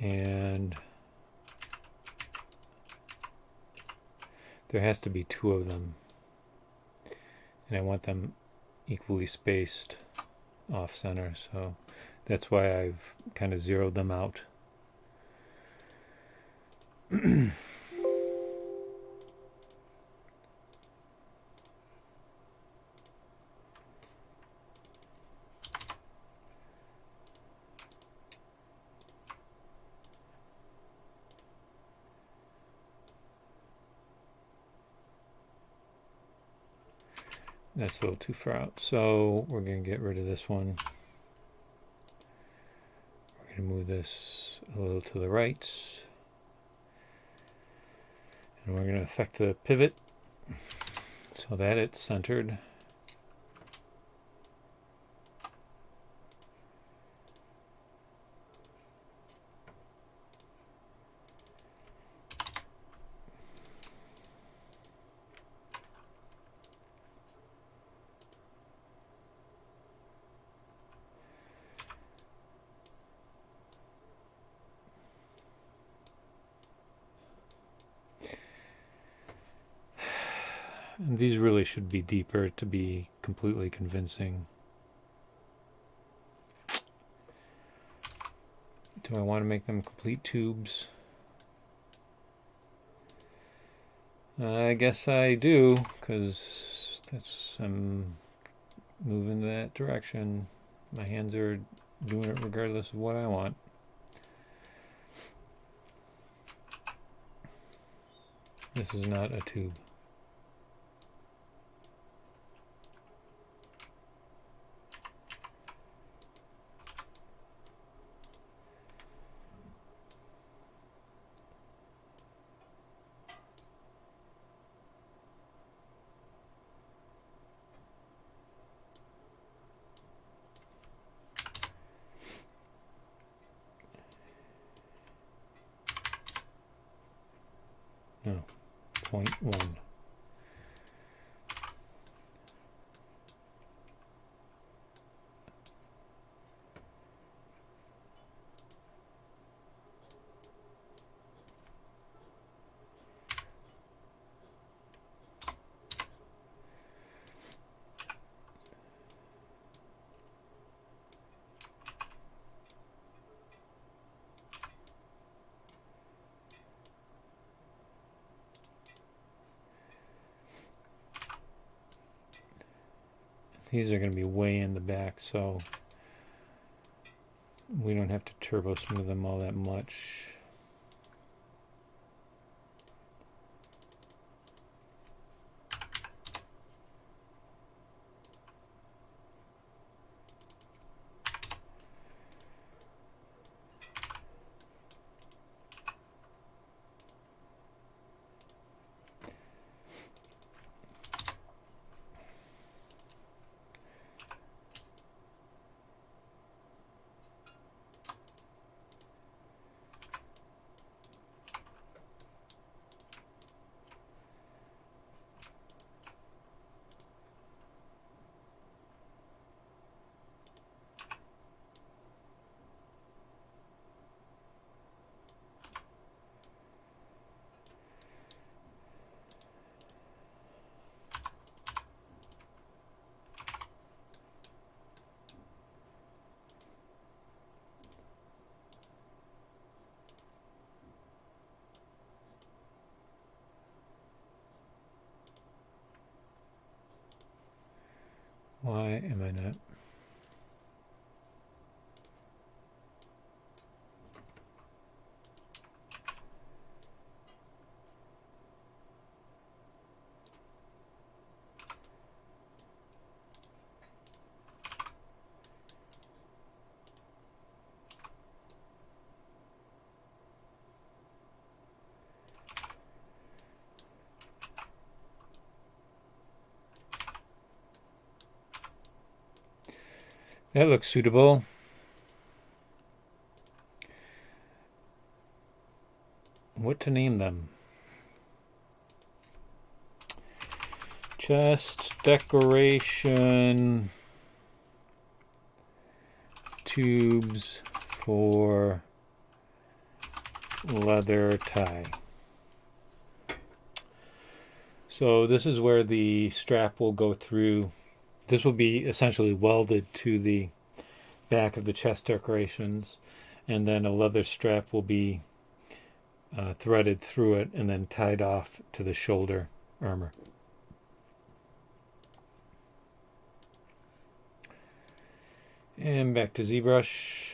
S1: And there has to be two of them, and I want them equally spaced off center, so that's why I've kind of zeroed them out. That's a little too far out, so we're going to get rid of this one. We're going to move this a little to the right, and we're going to affect the pivot so that it's centered. And these really should be deeper to be completely convincing. Do I want to make them complete tubes? I guess I do, because I'm moving that direction. My hands are doing it regardless of what I want. This is not a tube. No, 0.1. These are going to be way in the back, so we don't have to turbo smooth them all that much. Why am I not? That looks suitable. What to name them? Chest decoration tubes for leather tie. So this is where the strap will go through. This will be essentially welded to the back of the chest decorations, and then a leather strap will be threaded through it and then tied off to the shoulder armor. And back to ZBrush.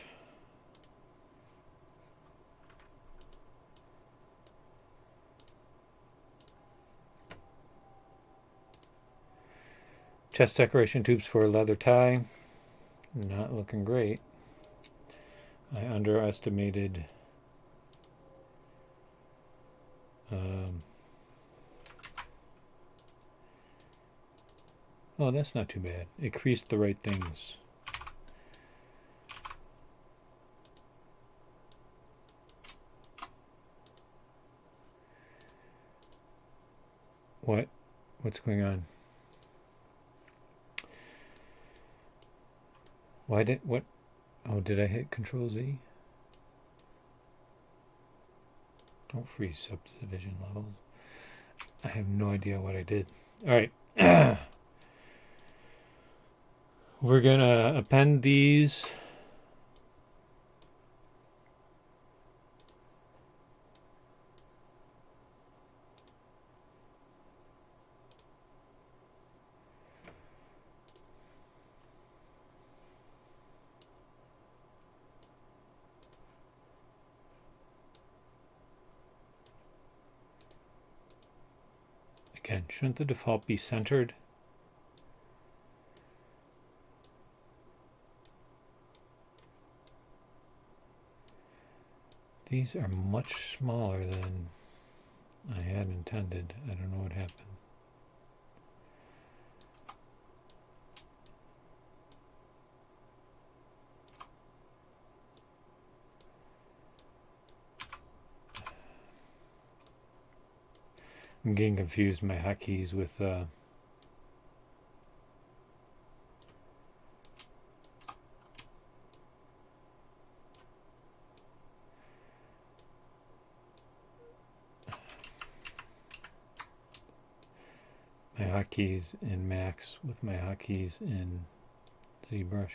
S1: Chest decoration tubes for a leather tie. Not looking great. I underestimated oh, that's not too bad. It creased the right things. What's going on? What? Oh, did I hit Control Z? Don't freeze subdivision levels. I have no idea what I did. All right. We're gonna append these. Again, shouldn't the default be centered? These are much smaller than I had intended. I don't know what happened. I'm getting confused my hotkeys with my hotkeys in Max with my hotkeys in ZBrush.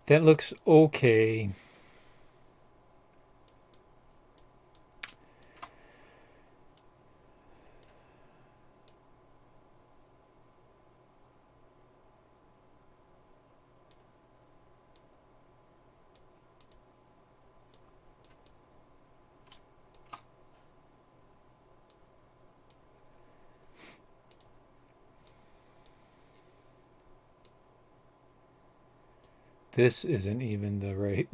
S1: That looks okay. This isn't even the right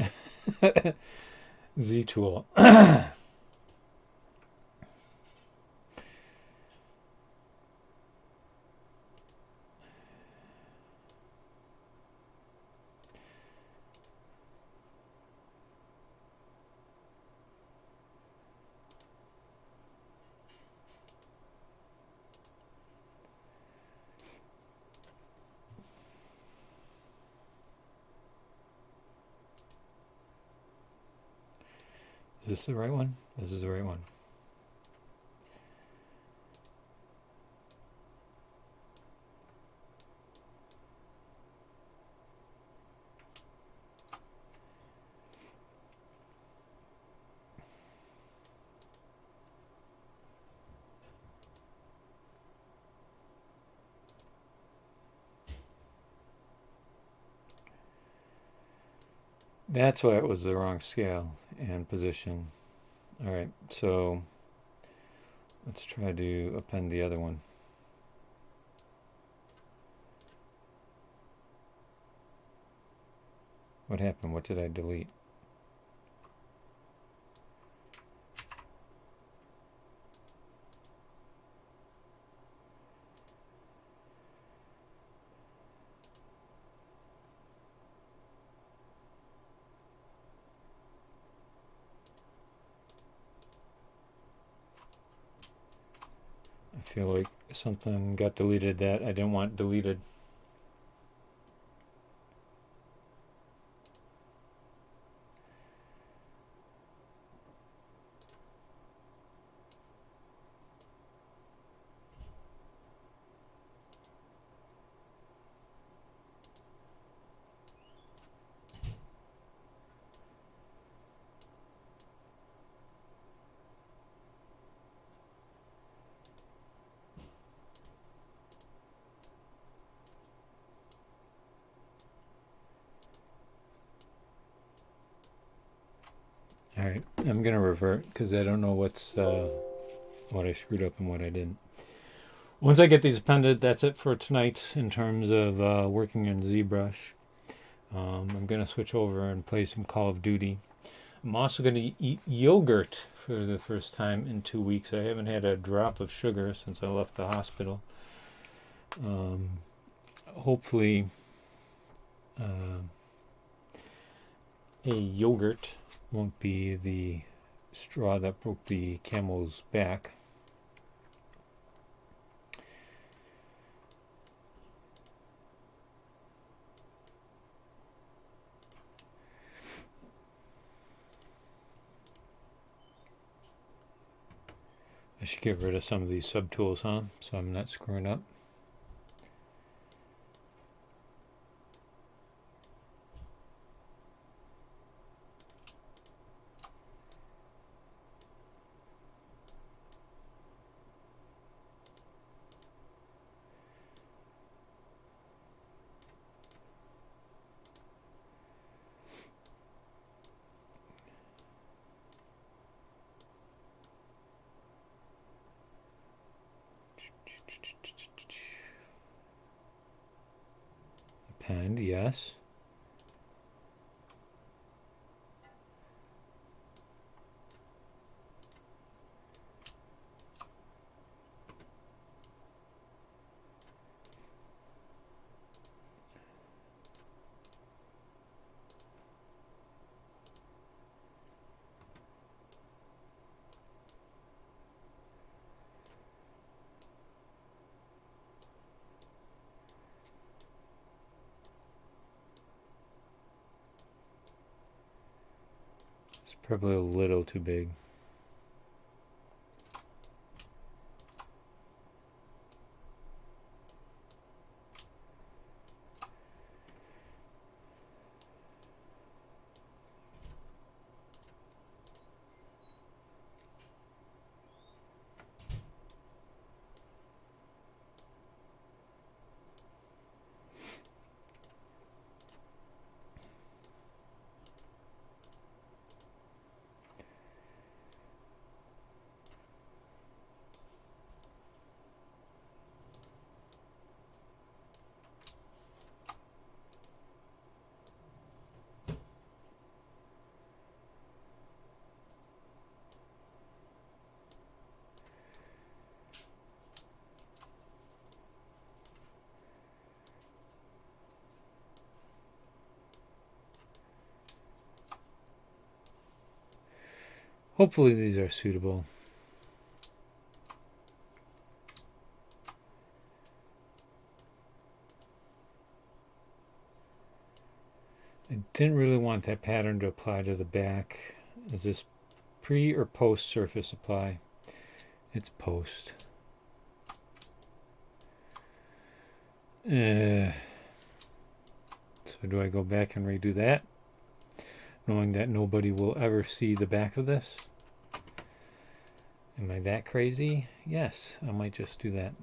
S1: Z tool. Is this the right one? This is the right one. That's why it was the wrong scale and position. Alright, so let's try to append the other one. What happened? What did I delete? I feel like something got deleted that I didn't want deleted. Alright, I'm going to revert because I don't know what I screwed up and what I didn't. Once I get these appended, that's it for tonight in terms of working in ZBrush. I'm going to switch over and play some Call of Duty. I'm also going to eat yogurt for the first time in 2 weeks. I haven't had a drop of sugar since I left the hospital. Hopefully a yogurt won't be the straw that broke the camel's back. I should get rid of some of these subtools, huh? So I'm not screwing up. Append, yes. It's probably a little too big. Hopefully these are suitable. I didn't really want that pattern to apply to the back. Is this pre or post surface apply? It's post. So do I go back and redo that, knowing that nobody will ever see the back of this? Am I that crazy? Yes, I might just do that.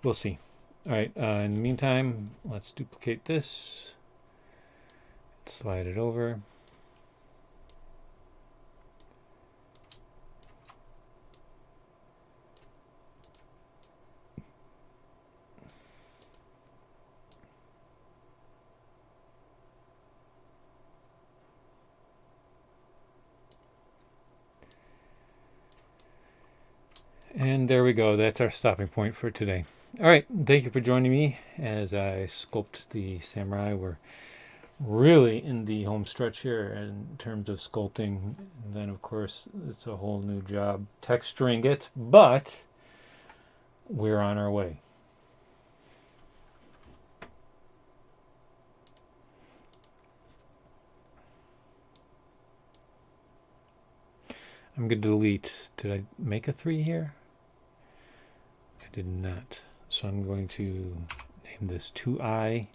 S1: We'll see. Alright, in the meantime, let's duplicate this. slide it over. And there we go. That's our stopping point for today. All right. Thank you for joining me as I sculpt the samurai. We're really in the home stretch here in terms of sculpting. And then, of course, it's a whole new job texturing it, but we're on our way. I'm going to delete. Did I make a 3 here? I did not. So I'm going to name this 2i,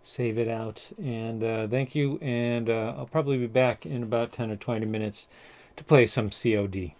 S1: save it out, and thank you. And I'll probably be back in about 10 or 20 minutes to play some COD.